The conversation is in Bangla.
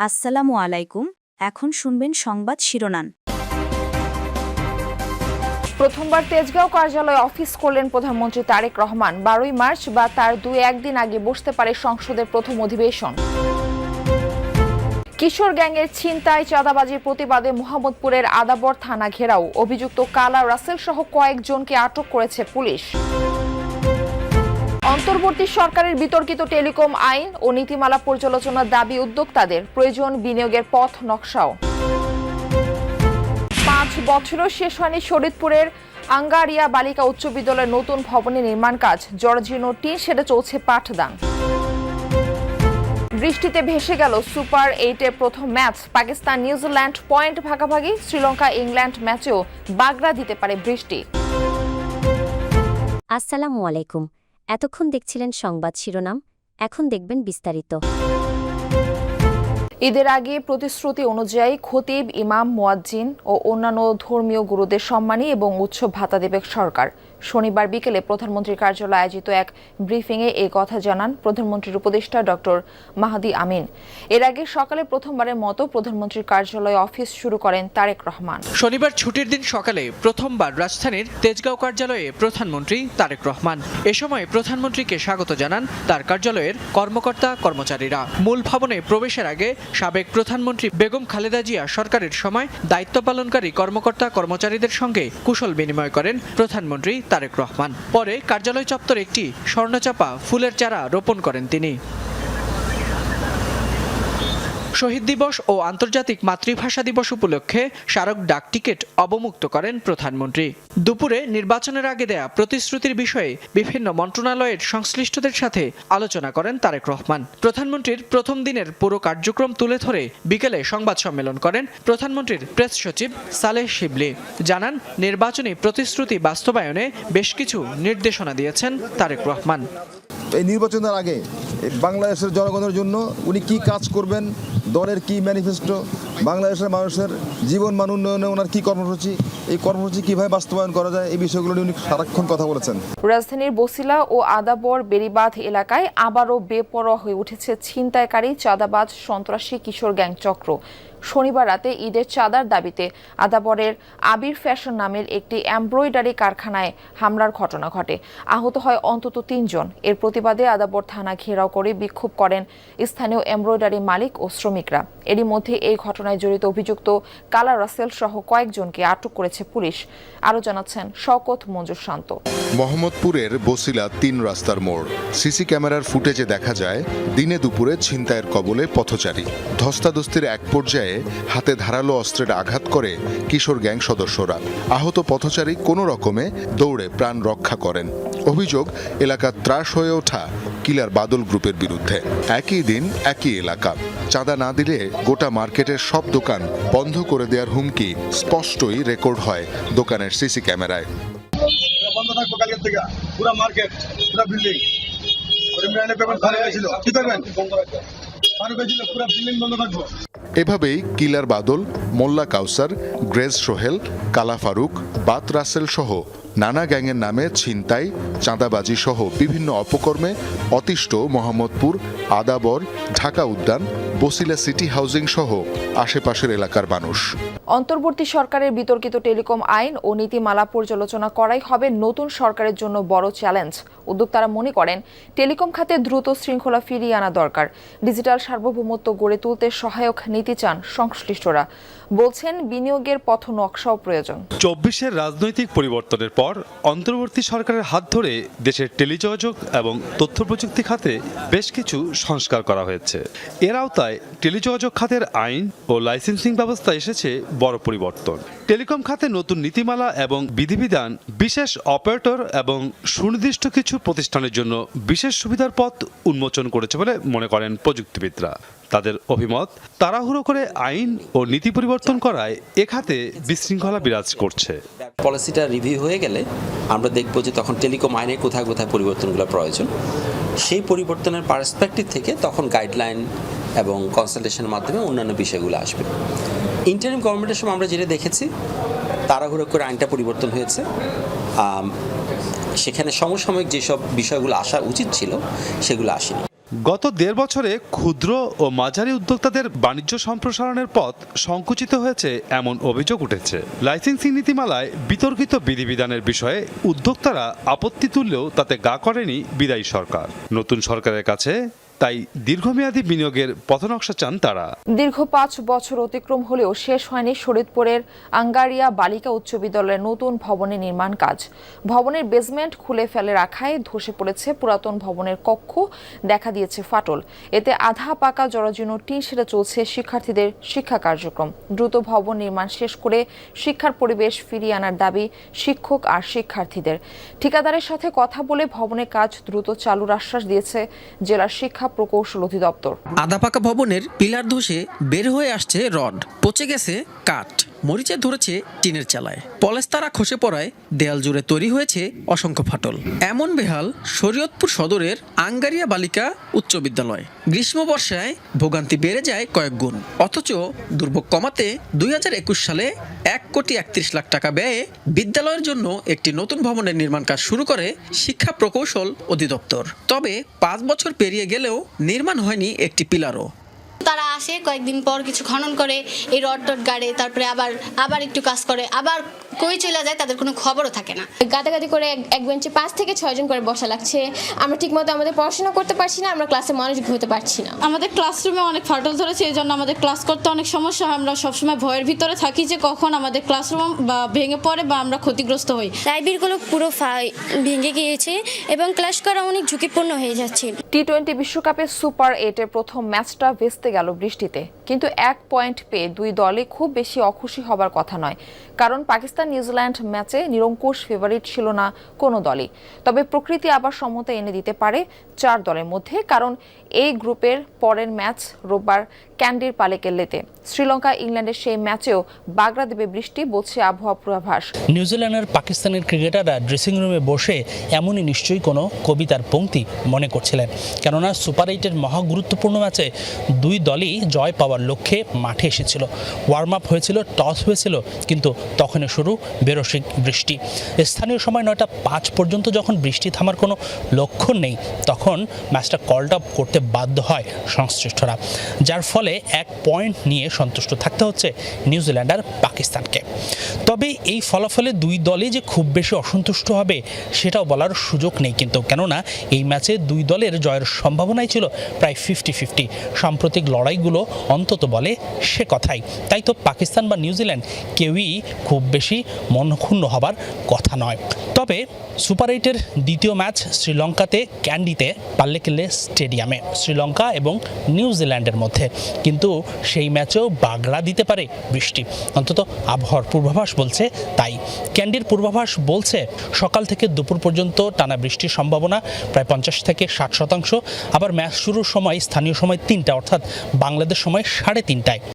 আসসালামু আলাইকুম। এখন শুনবেন সংবাদ শিরোনাম। প্রথমবার তেজগাঁও কার্যালয়ে অফিস করলেন প্রধানমন্ত্রী তারেক রহমান। ১২ই মার্চ বা তার ২-১ দিন আগে বসতে পারে সংসদের প্রথম অধিবেশন। কিশোর গ্যাংয়ের ছিনতাই চাঁদাবাজির প্রতিবাদে মোহাম্মদপুরের আদাবর থানা ঘেরাও। অভিযুক্ত কালা রাসেল সহ কয়েকজনকে আটক করেছে পুলিশ। অন্তর্বর্তী সরকারের বিতর্কিত টেলিকম আইন ও নীতিমালা পর্যালোচনার দাবি উদ্যোক্তাদের। প্রয়োজন বিনিয়োগের পথ নকশাও। ৫ বছরও শেষ হয়নি শরীদপুরের আঙ্গারিয়া বালিকা উচ্চ বিদ্যালয়ের নতুন ভবনের নির্মাণ কাজ। জর্জিনো টিন শেডে চলছে পাঠদান। বৃষ্টিতে ভেসে গেল সুপার 8-এর প্রথম ম্যাচ। পাকিস্তান নিউজিল্যান্ড পয়েন্ট ভাগাভাগি। শ্রীলঙ্কা ইংল্যান্ড ম্যাচেও বাগড়া দিতে পারে বৃষ্টি। আসসালামু আলাইকুম। এতক্ষণ দেখছিলেন সংবাদ শিরোনাম, এখন দেখবেন বিস্তারিত। ঈদের আগে প্রতিশ্রুতি অনুযায়ী খতিব, ইমাম, মুয়াজ্জিন ও অন্যান্য ধর্মীয় গুরুদের সম্মানী এবং উৎসব ভাতা দেবে সরকার। শনিবার বিকেলে প্রধানমন্ত্রীর কার্যালয়ে আয়োজিত এক ব্রিফিংয়ে এই কথা জানান প্রধানমন্ত্রীর উপদেষ্টা ডক্টর মাহাদি আমিন। এর আগে সকালে প্রথমবারের মতো প্রধানমন্ত্রীর কার্যালয়ে অফিস শুরু করেন তারেক রহমান। শনিবার ছুটির দিন সকালে প্রথমবার রাজধানীর তেজগাঁও কার্যালয়ে প্রধানমন্ত্রী তারেক রহমান। এ সময় প্রধানমন্ত্রীকে স্বাগত জানান তার কার্যালয়ের কর্মকর্তা কর্মচারীরা। মূল ভবনে প্রবেশের আগে সাবেক প্রধানমন্ত্রী বেগম খালেদা জিয়া সরকারের সময় দায়িত্ব পালনকারী কর্মকর্তা কর্মচারীদের সঙ্গে কুশল বিনিময় করেন প্রধানমন্ত্রী তারেক রহমান। পরে কার্যালয় চত্বরে একটি স্বর্ণচাপা ফুলের চারা রোপণ করেন তিনি। শহীদ দিবস ও আন্তর্জাতিক মাতৃভাষা দিবস উপলক্ষে স্মারক ডাক টিকিট অবমুক্ত করেন প্রধানমন্ত্রী। দুপুরে নির্বাচনের আগে দেয়া প্রতিশ্রুতির বিষয়ে বিভিন্ন মন্ত্রণালয়ের সংশ্লিষ্টদের সাথে আলোচনা করেন তারেক রহমান। প্রধানমন্ত্রীর প্রথম দিনের পুরো কার্যক্রম তুলে ধরে বিকেলে সংবাদ সম্মেলন করেন প্রধানমন্ত্রীর প্রেস সচিব সালেহ শিবলি। জানান, নির্বাচনী প্রতিশ্রুতি বাস্তবায়নে বেশ কিছু নির্দেশনা দিয়েছেন তারেক রহমান। এই নির্বাচনের আগে বাংলাদেশের জনগণের জন্য উনি কি কাজ করবেন, দলের কি ম্যানিফেস্টো, বাংলাদেশের মানুষের জীবন মান উন্নয়নে ওনার কি কর্মসূচি, এই কর্মসূচি কিভাবে বাস্তবায়ন করা যায়, এই বিষয়গুলো নিয়ে উনি সারাক্ষণ কথা বলেছেন। রাজধানীর বছিলা ও আদাবর বেড়িবাঁধ এলাকায় আবারও বেপরোয়া হয়ে উঠেছে ছিনতাইকারী, চাঁদাবাজ, সন্ত্রাসী কিশোর গ্যাং চক্র। শনিবার রাতে ঈদের চাঁদার দাবিতে আদাবরের আবির ফ্যাশন নামের একটি এমব্রয়ডারি কারখানায় হামলার ঘটনা ঘটে। আহত হয় অন্তত ৩ জন। এর প্রতিবাদে আদাবর থানা ঘেরাও করে বিক্ষোভ করেন স্থানীয় এমব্রয়ডারি মালিক ও শ্রমিকরা। এরই মধ্যে এই ঘটনায় জড়িত অভিযুক্ত কালা রাসেল সহ কয়েকজনকে আটক করেছে পুলিশ। আরও জানাচ্ছেন শওকত মঞ্জুর শান্ত। মোহাম্মদপুরের বছিলা ৩ রাস্তার মোড়। সিসি ক্যামেরার ফুটেজে দেখা যায় দিনে দুপুরে ছিনতাইয়ের কবলে পথচারী। ধস্তাধস্তির এক পর্যায়ে হাতে ধারালো অস্ত্রের আঘাত করে কিশোর গ্যাং সদস্যরা। আহত পথচারী কোনো রকমে দৌড়ে প্রাণ রক্ষা করেন। অভিযোগ, এলাকা ত্রাস হয়ে ওঠা কিলার বাদল গ্রুপের বিরুদ্ধে। একই দিন একই এলাকা। চাঁদা না দিলে গোটা মার্কেটের সব দোকান বন্ধ করে দেওয়ার হুমকি স্পষ্টই রেকর্ড হয় দোকানের সিসি ক্যামেরায়। বন্ধ থাকবো কালকের থেকে, পুরো মার্কেট, পুরো বিল্ডিং। কি করবেন? এভাবেই কিলার বাদল, মোল্লা কাউসার, গ্রেজ সোহেল, কালা ফারুক, বাত রাসেল সহ নানা গ্যাংয়ের নামে ছিনতাই, চাঁদাবাজি সহ বিভিন্ন অপকর্মে অতিষ্ঠ মোহাম্মদপুর, আদাবর, ঢাকা উদ্যান, বছিলা সিটি হাউজিং সহ আশেপাশের এলাকার মানুষ। অন্তর্বর্তী সরকারের বিতর্কিত টেলিকম আইন ও নীতিমালা পর্যালোচনা করাই হবে নতুন সরকারের জন্য বড় চ্যালেঞ্জ। উদ্যোক্তারা মনে করেন, টেলিকম খাতে দ্রুত শৃঙ্খলা ফিরিয়ে আনা দরকার। ডিজিটাল সার্বভৌমত্ব গড়ে তুলতে সহায়ক নীতি চান সংশ্লিষ্টরা। বলছেন, বিনিয়োগের পথ নকশাও প্রয়োজন। ২৪-এর রাজনৈতিক পরিবর্তনের পর অন্তর্বর্তী সরকারের হাত ধরে দেশের টেলিযোগাযোগ এবং তথ্য প্রযুক্তি খাতে বেশ কিছু সংস্কার করা হয়েছে। এর আওতায় টেলিযোগাযোগ খাতের আইন ও লাইসেন্সিং ব্যবস্থা এসেছে বড় পরিবর্তন। টেলিকম খাতে নতুন নীতিমালা এবং বিধিবিধান বিশেষ অপারেটর এবং সুনির্দিষ্ট কিছু প্রতিষ্ঠানের জন্য বিশেষ সুবিধার পথ উন্মোচন করেছে বলে মনে করেন প্রযুক্তিবিদরা। তাদের অভিমত, তাড়াহুড়ো করে আইন ও নীতি পরিবর্তন করায় এ খাতে বিশৃঙ্খলা বিরাজ করছে। পলিসিটা রিভিউ হয়ে গেলে আমরা দেখব যে তখন টেলিকম আইনে কোথায় কোথায় পরিবর্তনগুলো প্রয়োজন। সেই পরিবর্তনের পার্সপেক্টিভ থেকে তখন গাইডলাইন এবং কনসালটেশনের মাধ্যমে অন্যান্য বিষয়গুলো আসবে। ইন্টারিম গভর্নমেন্টের সময় আমরা যেটা দেখেছি, তাড়াহুড়ো করে আইনটা পরিবর্তন হয়েছে। সেখানে সমসাময়িক যেসব বিষয়গুলো আসা উচিত ছিল সেগুলো আসেনি। গত 1.5 বছরে ক্ষুদ্র ও মাঝারি উদ্যোক্তাদের বাণিজ্য সম্প্রসারণের পথ সংকুচিত হয়েছে এমন অভিযোগ উঠেছে। লাইসেন্সিং নীতিমালায় বিতর্কিত বিধিবিধানের বিষয়ে উদ্যোক্তারা আপত্তি তুললেও তাতে গা করেনি বিদায়ী সরকার। নতুন সরকারের কাছে তাই দীর্ঘমেয়াদী বিনিয়োগের পথনকশা চান তারা। দীর্ঘ 5 বছর অতিক্রম হলেও শেষ হয়নি শরীয়তপুরের আঙ্গারিয়া বালিকা উচ্চ বিদ্যালয়ের নতুন ভবনের নির্মাণ কাজ। ভবনের বেসমেন্ট খুলে ফেলে রাখায় ধসে পড়েছে পুরাতন ভবনের কক্ষ, দেখা দিয়েছে ফাটল। এতে আধা পাকা জরাজীর্ণ টিন শেডে চলছে শিক্ষার্থীদের শিক্ষা কার্যক্রম। দ্রুত ভবন নির্মাণ শেষ করে শিক্ষার পরিবেশ ফিরিয়ে আনার দাবি শিক্ষক আর শিক্ষার্থীদের। ঠিকাদারের সাথে কথা বলে ভবনের কাজ দ্রুত চালুর আশ্বাস দিয়েছে জেলার শিক্ষা প্রকৌশল অধিদপ্তর। আধাপাকা ভবনের পিলার ধসে বের হয়ে আসছে রড, পচে গেছে কাঠ, মরিচে ধরেছে টিনের চালায়, পলেস্তারা খসে পড়ায় দেয়াল জুড়ে তৈরি হয়েছে অসংখ্য ফাটল। এমন বেহাল শরীয়তপুর সদরের আঙ্গারিয়া বালিকা উচ্চ বিদ্যালয়। গ্রীষ্ম বর্ষায় ভোগান্তি বেড়ে যায় কয়েক গুণ, অথচ দুর্ভোগ কমাতে 2021 সালে 1,31,00,000 টাকা ব্যয়ে বিদ্যালয়ের জন্য একটি নতুন ভবনের নির্মাণ কাজ শুরু করে শিক্ষা প্রকৌশল অধিদপ্তর। তবে 5 বছর পেরিয়ে গেলেও নির্মাণ হয়নি একটি পিলারও। তারা আসে কয়েকদিন পর কিছু খনন করে, এই রড টড গাড়ে, তারপরে আবার একটু কাজ করে, আবার কই চলে যায়, তাদের কোনো খবরও থাকে না। গাদাগাদি করে এক বেঞ্চে 5 থেকে 6 জন করে বসা লাগছে। আমরা ঠিকমতো আমাদের পড়াশোনা করতে পারছি না, আমরা ক্লাসে মনোযোগী হতে পারছি না। আমাদের ক্লাসরুমে অনেক ফাটল ধরেছে, এই জন্য আমাদের ক্লাস করতে অনেক সমস্যা হয়। আমরা সবসময় ভয়ের ভিতরে থাকি যে কখন আমাদের ক্লাসরুম বা ভেঙে পড়ে বা আমরা ক্ষতিগ্রস্ত হই। লাইব্রেরিগুলো পুরো ভেঙে গিয়েছে এবং ক্লাস করা অনেক ঝুঁকিপূর্ণ হয়ে যাচ্ছে। টি-20 বিশ্বকাপে সুপার 8-এর প্রথম ম্যাচটা ভেস্তে গেল বৃষ্টিতে, কিন্তু 1 পয়েন্ট পেয়ে দুই দলে খুব বেশি অখুশি হবার কথা নয়। কারণ পাকিস্তান নিউজিল্যান্ড ম্যাচে নিরঙ্কুশ ফেভারিট ছিল না কোনো দলই। তবে প্রকৃতি আবার সমতা এনে দিতে পারে 4 দলের মধ্যে, কারণ এই গ্রুপের পরের ম্যাচ রোববার ক্যান্ডির পালেকেল্লেতে। শ্রীলঙ্কা ইংল্যান্ডের সেই ম্যাচেও বাগড়া দেবে বৃষ্টি, বলছে আবহাওয়া পূর্বাভাস। নিউজিল্যান্ডের পাকিস্তানের ক্রিকেটাররা ড্রেসিং রুমে বসে এমনই নিশ্চয়ই কোনো কবিতার পংক্তি মনে করছিলেন, কেননা সুপার 8-এর মহা গুরুত্বপূর্ণ ম্যাচে দুই দলই জয় পাওয়ার লক্ষ্যে মাঠে এসেছিল। ওয়ার্ম আপ হয়েছিল, টস হয়েছিল, কিন্তু তখনই শুরু বেরসিক বৃষ্টি। স্থানীয় সময় 9:05 পর্যন্ত যখন বৃষ্টি থামার কোনো লক্ষণ নেই, তখন ম্যাচটা কল্ড আপ করতে বাধ্য হয় সংশ্লিষ্টরা, যার ফলে 1 পয়েন্ট নিয়ে সন্তুষ্ট থাকতে হচ্ছে নিউজিল্যান্ড আর পাকিস্তানকে। তবে এই ফলাফলে দুই দলই যে খুব বেশি অসন্তুষ্ট হবে সেটাও বলার সুযোগ নেই কিন্তু, কেননা এই ম্যাচে দুই দলের জয়ের সম্ভাবনাই ছিল প্রায় 50-50। সাম্প্রতিক লড়াইগুলো অন্তত বলে সে কথাই। তাই তো পাকিস্তান বা নিউজিল্যান্ড কেউই খুব বেশি মনক্ষুণ্ণ হবার কথা নয়। তবে সুপার 8-এর দ্বিতীয় ম্যাচ শ্রীলঙ্কাতে ক্যান্ডিতে পাল্লেকেল্লে স্টেডিয়ামে, শ্রীলঙ্কা এবং নিউজিল্যান্ডের মধ্যে, কিন্তু সেই ম্যাচেও বাগড়া দিতে পারে বৃষ্টি, অন্তত আবহাওয়ার পূর্বাভাস বলছে তাই। ক্যান্ডির পূর্বাভাস বলছে সকাল থেকে দুপুর পর্যন্ত টানা বৃষ্টির সম্ভাবনা প্রায় 50 থেকে 60%। আবার ম্যাচ শুরুর সময় স্থানীয় সময় 3টা, অর্থাৎ বাংলাদেশ সময় 3:30টায়